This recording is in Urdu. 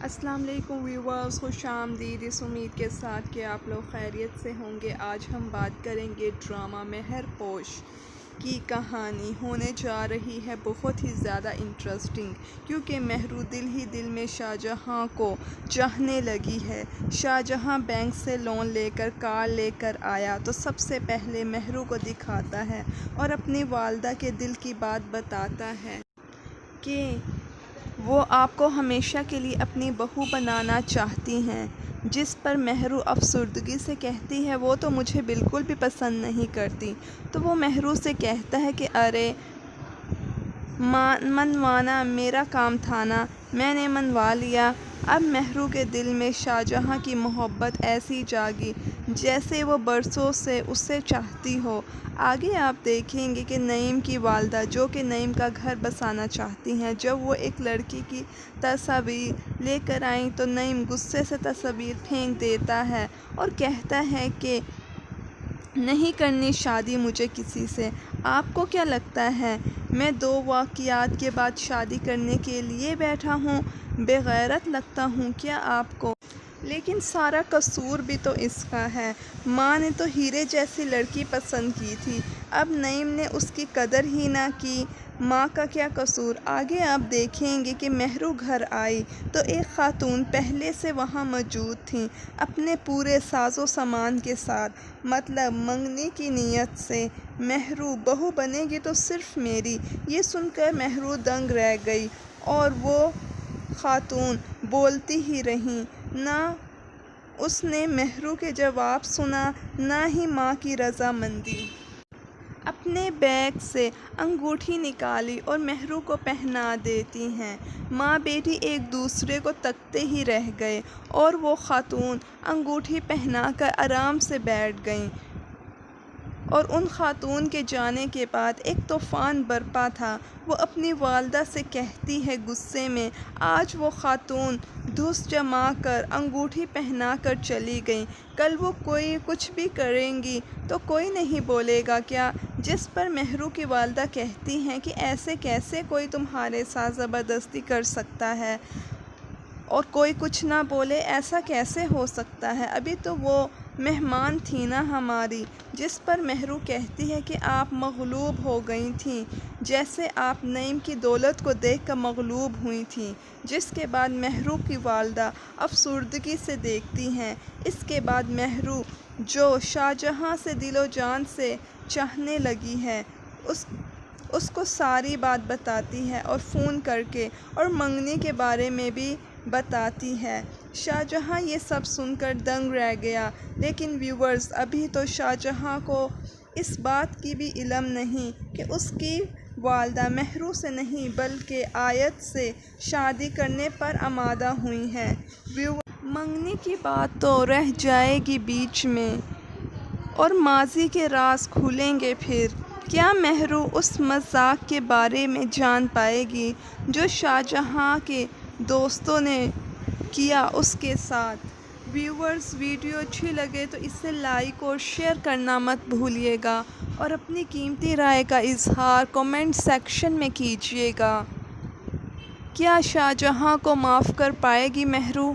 السلام علیکم ویورز، خوش آمدید۔ اس امید کے ساتھ کہ آپ لوگ خیریت سے ہوں گے۔ آج ہم بات کریں گے ڈرامہ مہر پوش کی کہانی ہونے جا رہی ہے بہت ہی زیادہ انٹرسٹنگ، کیونکہ مہرو دل ہی دل میں شاہجہاں کو چاہنے لگی ہے۔ شاہجہاں بینک سے لون لے کر کار لے کر آیا تو سب سے پہلے مہرو کو دکھاتا ہے اور اپنی والدہ کے دل کی بات بتاتا ہے کہ وہ آپ کو ہمیشہ کے لیے اپنی بہو بنانا چاہتی ہیں، جس پر مہرو افسردگی سے کہتی ہے وہ تو مجھے بالکل بھی پسند نہیں کرتی۔ تو وہ مہرو سے کہتا ہے کہ ارے منوانا میرا کام تھا نا، میں نے منوا لیا۔ اب مہرو کے دل میں شاہجہاں کی محبت ایسی جاگی جیسے وہ برسوں سے اسے چاہتی ہو۔ آگے آپ دیکھیں گے کہ نعیم کی والدہ، جو کہ نعیم کا گھر بسانا چاہتی ہیں، جب وہ ایک لڑکی کی تصویر لے کر آئیں تو نعیم غصے سے تصویر پھینک دیتا ہے اور کہتا ہے کہ نہیں کرنی شادی مجھے کسی سے۔ آپ کو کیا لگتا ہے میں 2 واقعات کے بعد شادی کرنے کے لیے بیٹھا ہوں؟ بے غیرت لگتا ہوں کیا آپ کو؟ لیکن سارا قصور بھی تو اس کا ہے۔ ماں نے تو ہیرے جیسی لڑکی پسند کی تھی، اب نعیم نے اس کی قدر ہی نہ کی۔ ماں کا کیا قصور؟ آگے آپ دیکھیں گے کہ مہرو گھر آئی تو ایک خاتون پہلے سے وہاں موجود تھیں، اپنے پورے ساز و سامان کے ساتھ، مطلب منگنی کی نیت سے۔ مہرو بہو بنے گی تو صرف میری۔ یہ سن کر مہرو دنگ رہ گئی اور وہ خاتون بولتی ہی رہیں۔ نہ اس نے مہرو کے جواب سنا، نہ ہی ماں کی رضامندی۔ اپنے بیگ سے انگوٹھی نکالی اور مہرو کو پہنا دیتی ہیں۔ ماں بیٹی ایک دوسرے کو تکتے ہی رہ گئے اور وہ خاتون انگوٹھی پہنا کر آرام سے بیٹھ گئیں۔ اور ان خاتون کے جانے کے بعد ایک طوفان برپا تھا۔ وہ اپنی والدہ سے کہتی ہے غصے میں، آج وہ خاتون دھس جما کر انگوٹھی پہنا کر چلی گئیں، کل وہ کوئی کچھ بھی کریں گی تو کوئی نہیں بولے گا کیا؟ جس پر مہرو کی والدہ کہتی ہیں کہ ایسے کیسے کوئی تمہارے ساتھ زبردستی کر سکتا ہے اور کوئی کچھ نہ بولے؟ ایسا کیسے ہو سکتا ہے؟ ابھی تو وہ مہمان تھی نا ہماری۔ جس پر مہرو کہتی ہے کہ آپ مغلوب ہو گئی تھیں، جیسے آپ نعیم کی دولت کو دیکھ کر مغلوب ہوئی تھیں۔ جس کے بعد مہرو کی والدہ افسردگی سے دیکھتی ہیں۔ اس کے بعد مہرو، جو شاہجہاں سے دل و جان سے چاہنے لگی ہے، اس کو ساری بات بتاتی ہے اور فون کر کے اور منگنی کے بارے میں بھی بتاتی ہے۔ شاہجہاں یہ سب سن کر دنگ رہ گیا۔ لیکن ویورز، ابھی تو شاہجہاں کو اس بات کی بھی علم نہیں کہ اس کی والدہ مہرو سے نہیں بلکہ آیت سے شادی کرنے پر آمادہ ہوئی ہیں۔ منگنی کی بات تو رہ جائے گی بیچ میں اور ماضی کے راز کھلیں گے پھر۔ کیا مہرو اس مذاق کے بارے میں جان پائے گی جو شاہجہاں کے دوستوں نے کیا اس کے ساتھ؟ ویورز، ویڈیو اچھی لگے تو اسے لائک اور شیئر کرنا مت بھولیے گا اور اپنی قیمتی رائے کا اظہار کمنٹ سیکشن میں کیجیے گا۔ کیا شاہجہاں کو معاف کر پائے گی مہرو؟